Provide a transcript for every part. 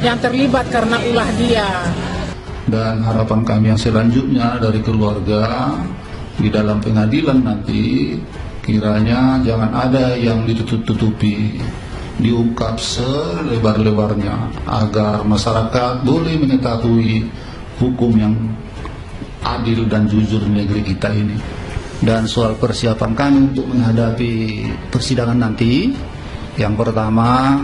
yang terlibat karena ulah dia. Dan harapan kami yang selanjutnya dari keluarga di dalam pengadilan nanti, kiranya jangan ada yang ditutup-tutupi, diungkap selebar-lebarnya agar masyarakat boleh mengetahui hukum yang adil dan jujur di negeri kita ini. Dan soal persiapan kami untuk menghadapi persidangan nanti, yang pertama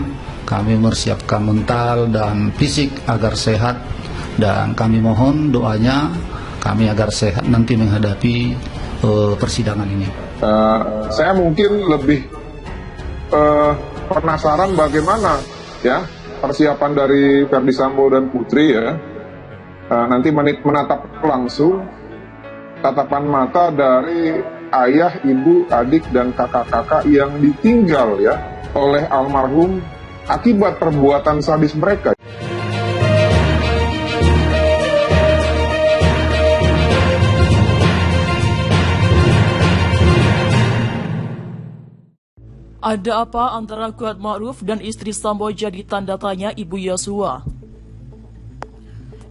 kami mempersiapkan mental dan fisik agar sehat, dan kami mohon doanya kami agar sehat nanti menghadapi persidangan ini. Saya mungkin lebih penasaran bagaimana ya persiapan dari Ferdy Sambo dan Putri ya. Nanti menatap langsung tatapan mata dari ayah, ibu, adik, dan kakak-kakak yang ditinggal ya oleh almarhum akibat perbuatan sadis mereka. Ada apa antara Kuat Ma'ruf dan istri Sambo jadi tanda tanya Ibu Yosua?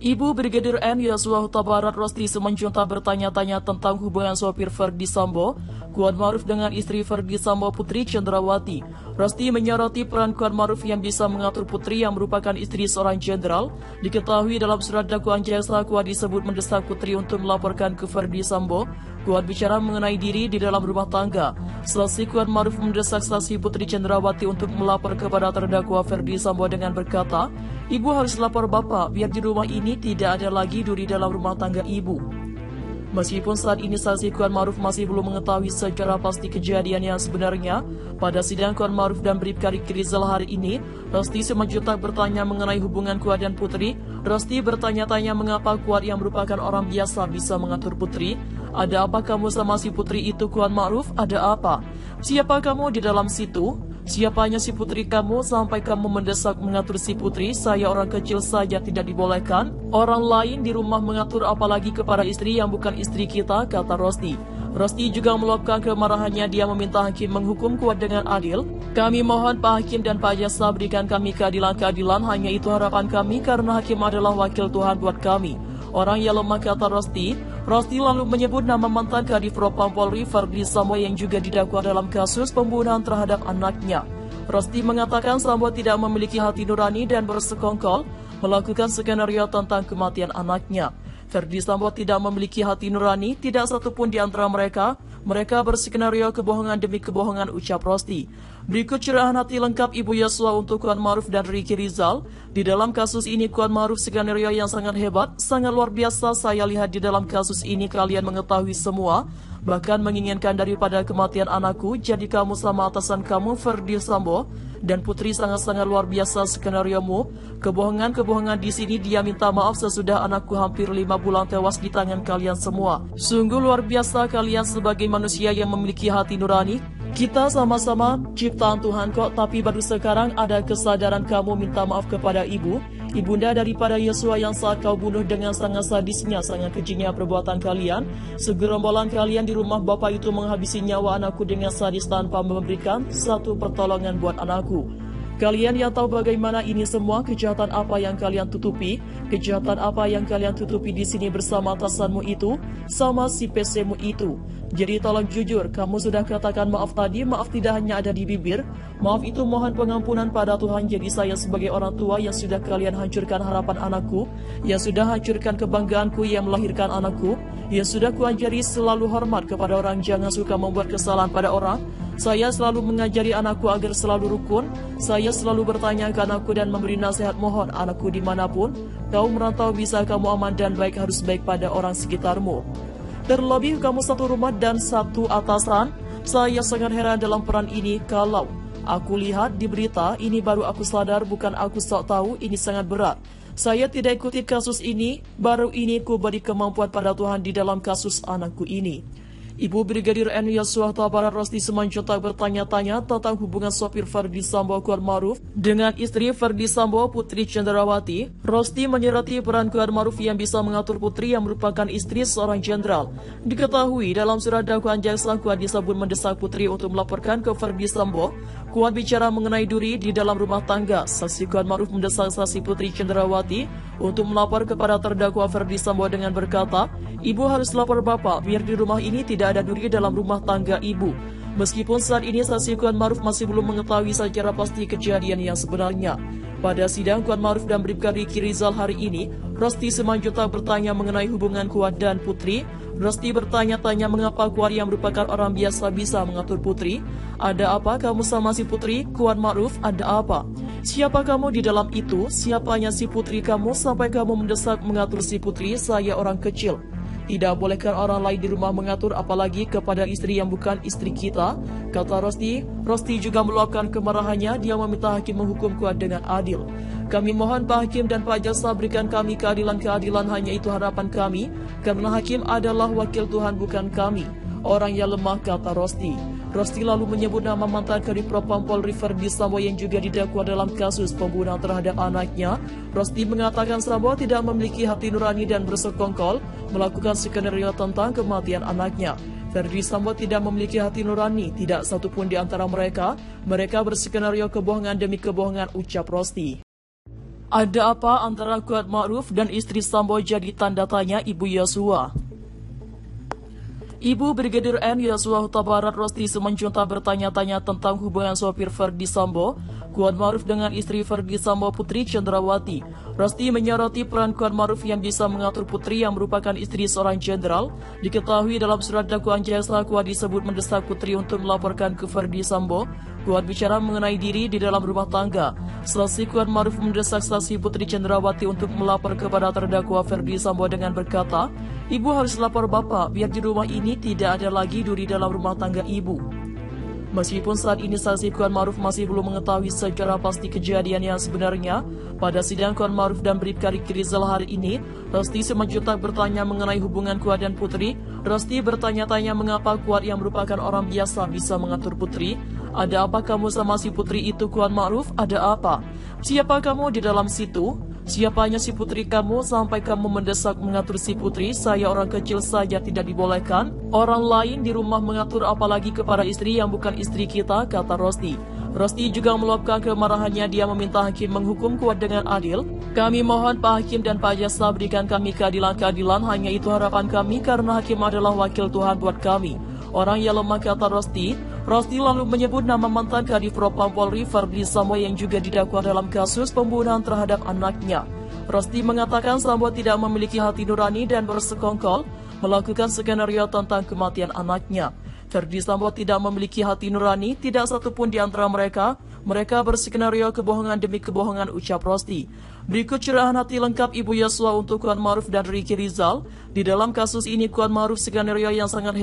Ibu Brigadir N. Yosua Huta Barat Rosti Simanjuntak bertanya-tanya tentang hubungan sopir Ferdy Sambo, Kuat Ma'ruf dengan istri Ferdy Sambo Putri Cendrawati. Rosti menyoroti peran Kuat Ma'ruf yang bisa mengatur Putri yang merupakan istri seorang jenderal. Diketahui dalam surat dakwaan jaksa, Kuat disebut mendesak Putri untuk melaporkan ke Ferdy Sambo. Kuat bicara mengenai diri di dalam rumah tangga. Selesai, Kuat Ma'ruf mendesak saksi Putri Cendrawati untuk melapor kepada terdakwa Ferdy Sambo dengan berkata, "Ibu harus lapor Bapak, biar di rumah ini tidak ada lagi duri dalam rumah tangga Ibu." Meskipun saat ini saksi Kuat Ma'ruf masih belum mengetahui secara pasti kejadian yang sebenarnya, pada sidang Kuat Ma'ruf dan Bribka Riki Rizal hari ini, Rosti Simanjuntak bertanya mengenai hubungan Kuat dan Putri. Rosti bertanya-tanya mengapa Kuat yang merupakan orang biasa bisa mengatur Putri. Ada apa kamu sama si Putri itu, Kuat Ma'ruf? Ada apa? Siapa kamu di dalam situ? Siapanya si Putri kamu sampai kamu mendesak mengatur si Putri? Saya orang kecil saja tidak dibolehkan. Orang lain di rumah mengatur, apalagi kepada istri yang bukan istri kita, kata Rosti. Rosti juga meluapkan kemarahannya. Dia meminta hakim menghukum Kuat dengan adil. Kami mohon Pak Hakim dan Pak Jaksa berikan kami keadilan-keadilan. Hanya itu harapan kami karena hakim adalah wakil Tuhan buat kami. Orang yang lemah, kata Rosti. Rosti lalu menyebut nama mantan Kadif Propam Polri Ferdy Sambo yang juga didakwa dalam kasus pembunuhan terhadap anaknya. Rosti mengatakan Sambo tidak memiliki hati nurani dan bersekongkol melakukan skenario tentang kematian anaknya. Ferdy Sambo tidak memiliki hati nurani, tidak satupun di antara mereka. Mereka berskenario kebohongan demi kebohongan, ucap Rosti. Berikut curahan hati lengkap Ibu Yosua untuk Kuat Ma'ruf dan Riki Rizal. Di dalam kasus ini Kuat Ma'ruf skenario yang sangat hebat, sangat luar biasa. Saya lihat di dalam kasus ini kalian mengetahui semua, bahkan menginginkan daripada kematian anakku. Jadi kamu sama atasan kamu Ferdy Sambo dan Putri sangat-sangat luar biasa skenariomu. Kebohongan-kebohongan di sini. Dia minta maaf sesudah anakku hampir 5 bulan tewas di tangan kalian semua. Sungguh luar biasa kalian sebagai manusia yang memiliki hati nurani. Kita sama-sama ciptaan Tuhan kok, tapi baru sekarang ada kesadaran kamu minta maaf kepada ibu, ibunda daripada Yosua yang saat kau bunuh dengan sangat sadisnya, sangat kejingnya perbuatan kalian. Segerombolan kalian di rumah bapak itu menghabisi nyawa anakku dengan sadis tanpa memberikan satu pertolongan buat anakku. Kalian yang tahu bagaimana ini semua, kejahatan apa yang kalian tutupi, kejahatan apa yang kalian tutupi di sini bersama atasanmu itu, sama si PC-mu itu. Jadi tolong jujur, kamu sudah katakan maaf tadi, maaf tidak hanya ada di bibir. Maaf itu mohon pengampunan pada Tuhan. Jadi saya sebagai orang tua yang sudah kalian hancurkan harapan anakku, yang sudah hancurkan kebanggaanku yang melahirkan anakku, yang sudah kuajari selalu hormat kepada orang, jangan suka membuat kesalahan pada orang. Saya selalu mengajari anakku agar selalu rukun. Saya selalu bertanya ke anakku dan memberi nasihat, mohon anakku dimanapun kau merantau bisa kamu aman dan baik, harus baik pada orang sekitarmu. Terlebih kamu satu rumah dan satu atasan. Saya sangat heran dalam peran ini. Kalau aku lihat di berita ini baru aku sadar, bukan aku sok tahu, ini sangat berat. Saya tidak ikuti kasus ini, baru ini ku beri kemampuan pada Tuhan di dalam kasus anakku ini. Ibu Brigadir N. Yosua Huta Barat Rosti Simanjuntak bertanya-tanya tentang hubungan sopir Ferdi Sambo Kuatmaruf dengan istri Ferdi Sambo Putri Chandrawati. Rosti menyoroti peran Kuatmaruf yang bisa mengatur Putri yang merupakan istri seorang jenderal. Diketahui dalam surat dakwaan jaksa, Kuat disebut mendesak Putri untuk melaporkan ke Ferdi Sambo. Kuat bicara mengenai duri di dalam rumah tangga. Saksi Kuatmaruf mendesak saksi Putri Chandrawati untuk melapor kepada terdakwa Ferdi Sambo dengan berkata, "Ibu harus lapor Bapak biar di rumah ini tidak ada duri dalam rumah tangga Ibu." Meskipun saat ini saksi Kuatmaruf masih belum mengetahui secara pasti kejadian yang sebenarnya. Pada sidang Kuatmaruf dan Bribka Riki Rizal hari ini, Rosti Simanjuntak bertanya mengenai hubungan Kuat dan Putri. Rosti bertanya-tanya mengapa Kuat yang merupakan orang biasa bisa mengatur Putri. "Ada apa kamu sama si Putri?" Kuatmaruf, "Ada apa? Siapa kamu di dalam itu? Siapanya si Putri kamu sampai kamu mendesak mengatur si Putri? Saya orang kecil. Tidak bolehkan orang lain di rumah mengatur, apalagi kepada istri yang bukan istri kita," kata Rosti. Rosti juga meluapkan kemarahannya. Dia meminta hakim menghukum Kuat dengan adil. "Kami mohon Pak Hakim dan Pak Jaksa berikan kami keadilan, hanya itu harapan kami, karena hakim adalah wakil Tuhan bukan kami, orang yang lemah," kata Rosti. Rosti lalu menyebut nama mantan Kadifropam Polri Ferdi Sambo yang juga didakwa dalam kasus pembunuhan terhadap anaknya. Rosti mengatakan Sambo tidak memiliki hati nurani dan bersekongkol melakukan skenario tentang kematian anaknya. Ferdi Sambo tidak memiliki hati nurani, tidak satupun di antara mereka. Mereka berskenario kebohongan demi kebohongan, ucap Rosti. Ada apa antara Kuatmaruf dan istri Sambo jadi tanda tanya Ibu Yosua. Ibu Brigadir N. Yosua Huta Barat Rosti Simanjuntak bertanya-tanya tentang hubungan sopir Ferdi Sambo Kuatmaruf dengan istri Ferdi Sambo Putri Chandrawati. Rosti menyoroti peran Kuatmaruf yang bisa mengatur Putri yang merupakan istri seorang jenderal. Diketahui dalam surat dakwaan jaksa, Kuat disebut mendesak Putri untuk melaporkan ke Ferdi Sambo. Kuat bicara mengenai diri di dalam rumah tangga. Saksi Kuatmaruf mendesak saksi Putri Chandrawati untuk melapor kepada terdakwa Ferdi Sambo dengan berkata, "Ibu harus lapor Bapak biar di rumah ini tidak ada lagi duri dalam rumah tangga Ibu." Meskipun saat ini saksi Kuatmaruf masih belum mengetahui secara pasti kejadian yang sebenarnya, pada sidang Kuatmaruf dan Bribka Riki Rizal hari ini, Rosti Simanjuntak bertanya mengenai hubungan Kuat dan Putri. Rosti bertanya-tanya mengapa Kuat yang merupakan orang biasa bisa mengatur Putri. "Ada apa kamu sama si Putri itu?" Kuatmaruf, "Ada apa? Siapa kamu di dalam situ? Siapanya si Putri kamu sampai kamu mendesak mengatur si Putri? Saya orang kecil saja tidak dibolehkan orang lain di rumah mengatur, apalagi kepada istri yang bukan istri kita," kata Rosti. Rosti juga meluapkan kemarahannya. Dia meminta hakim menghukum Kuat dengan adil. "Kami mohon Pak Hakim dan Pak Jaksa berikan kami keadilan, hanya itu harapan kami, karena hakim adalah wakil Tuhan buat kami, orang yang lemah," kata Rosti. Rosti lalu menyebut nama mantan Kadifropam Polri Ferdi Sambo yang juga didakwa dalam kasus pembunuhan terhadap anaknya. Rosti mengatakan Sambo tidak memiliki hati nurani dan bersekongkol melakukan skenario tentang kematian anaknya. Ferdi Sambo tidak memiliki hati nurani, tidak satupun di antara mereka. Mereka berskenario kebohongan demi kebohongan, ucap Rosti. Berikut curahan hati lengkap Ibu Yosua untuk Kuatmaruf dan Riki Rizal. Di dalam kasus ini Kuatmaruf skenario yang sangat